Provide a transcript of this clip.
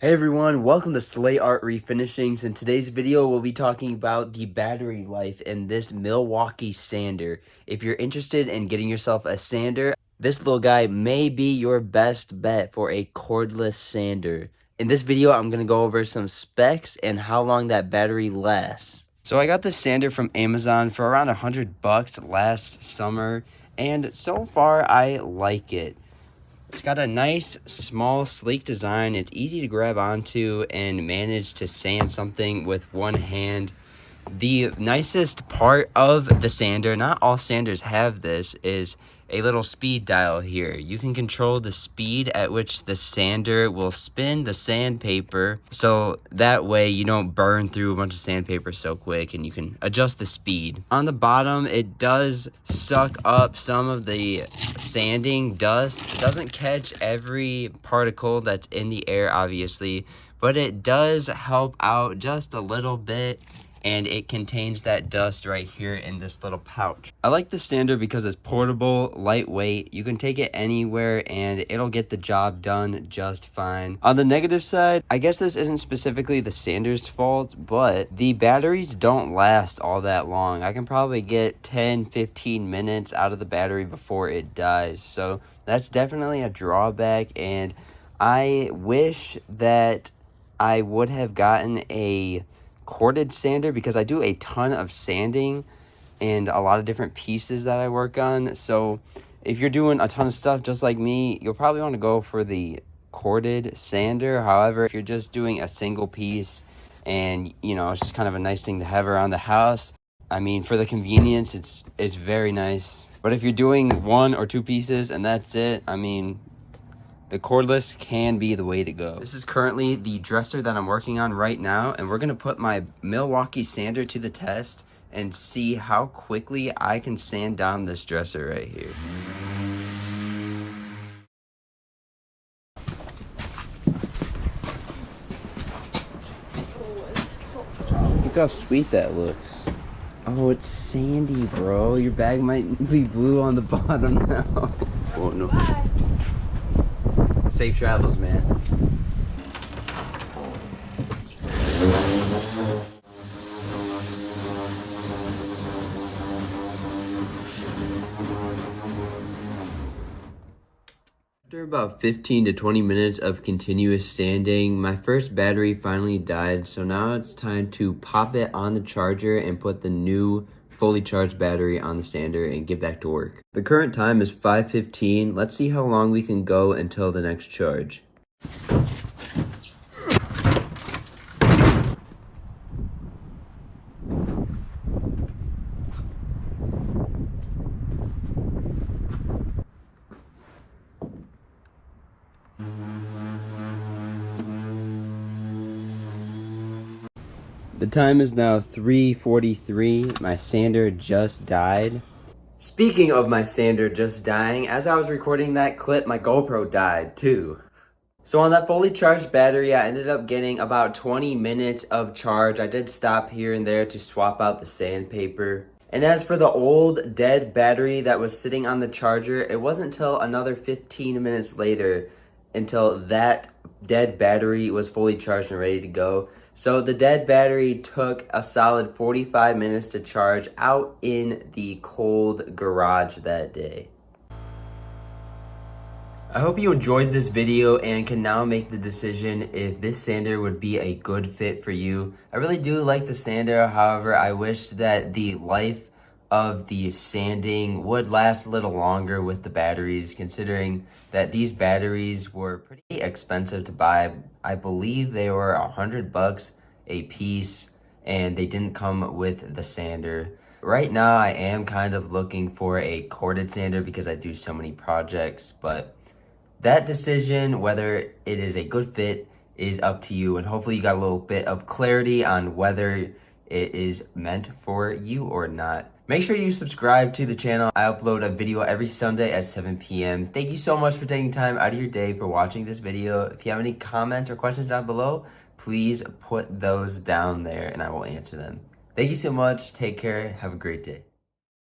Hey everyone, welcome to Slay Art Refinishings. In today's video, we'll be talking about the battery life in this Milwaukee sander. If you're interested in getting yourself a sander, this little guy may be your best bet for a cordless sander. In this video, I'm going to go over some specs and how long that battery lasts. So I got this sander from Amazon for around $100 last summer, and so far I like it. It's got a nice, small, sleek design. It's easy to grab onto and manage to sand something with one hand. The nicest part of the sander, not all sanders have this, is a little speed dial here. You can control the speed at which the sander will spin the sandpaper, so that way you don't burn through a bunch of sandpaper so quick, and you can adjust the speed. On the bottom, it does suck up some of the sanding dust. It doesn't catch every particle that's in the air, obviously, but it does help out just a little bit, and it contains that dust right here in this little pouch. I like the sander because it's portable, lightweight. You can take it anywhere and it'll get the job done just fine. On the negative side, I guess this isn't specifically the sander's fault, but the batteries don't last all that long. I can probably get 10-15 minutes out of the battery before it dies, so that's definitely a drawback, and I wish that I would have gotten a corded sander because I do a ton of sanding and a lot of different pieces that I work on. So if you're doing a ton of stuff just like me, you'll probably want to go for the corded sander. However, if you're just doing a single piece and it's just kind of a nice thing to have around the house, I mean, for the convenience, it's very nice. But if you're doing one or two pieces and that's it, I mean, the cordless can be the way to go. This is currently the dresser that I'm working on right now, and we're gonna put my Milwaukee sander to the test and see how quickly I can sand down this dresser right here. Look how sweet that looks. Oh, it's sandy, bro. Your bag might be blue on the bottom now. Oh no. Bye. Safe travels, man. After about 15 to 20 minutes of continuous sanding, my first battery finally died, so now it's time to pop it on the charger and put the new fully charged battery on the sander and get back to work. The current time is 5:15. Let's see how long we can go until the next charge. The time is now 3:43. My sander just died. Speaking of my sander just dying, as I was recording that clip, my GoPro died too. So on that fully charged battery, I ended up getting about 20 minutes of charge. I did stop here and there to swap out the sandpaper. And as for the old dead battery that was sitting on the charger, it wasn't until another 15 minutes later until that dead battery was fully charged and ready to go. So the dead battery took a solid 45 minutes to charge out in the cold garage that day. I hope you enjoyed this video and can now make the decision if this sander would be a good fit for you. I really do like the sander, however, I wish that the life of the sanding would last a little longer with the batteries, considering that these batteries were pretty expensive to buy. I believe they were $100 a piece, and they didn't come with the sander. Right now, I am kind of looking for a corded sander because I do so many projects, but that decision, whether it is a good fit, is up to you, and hopefully you got a little bit of clarity on whether it is meant for you or not. Make sure you subscribe to the channel. I upload a video every Sunday at 7 p.m. Thank you so much for taking time out of your day for watching this video. If you have any comments or questions down below, please put those down there and I will answer them. Thank you so much. Take care. Have a great day.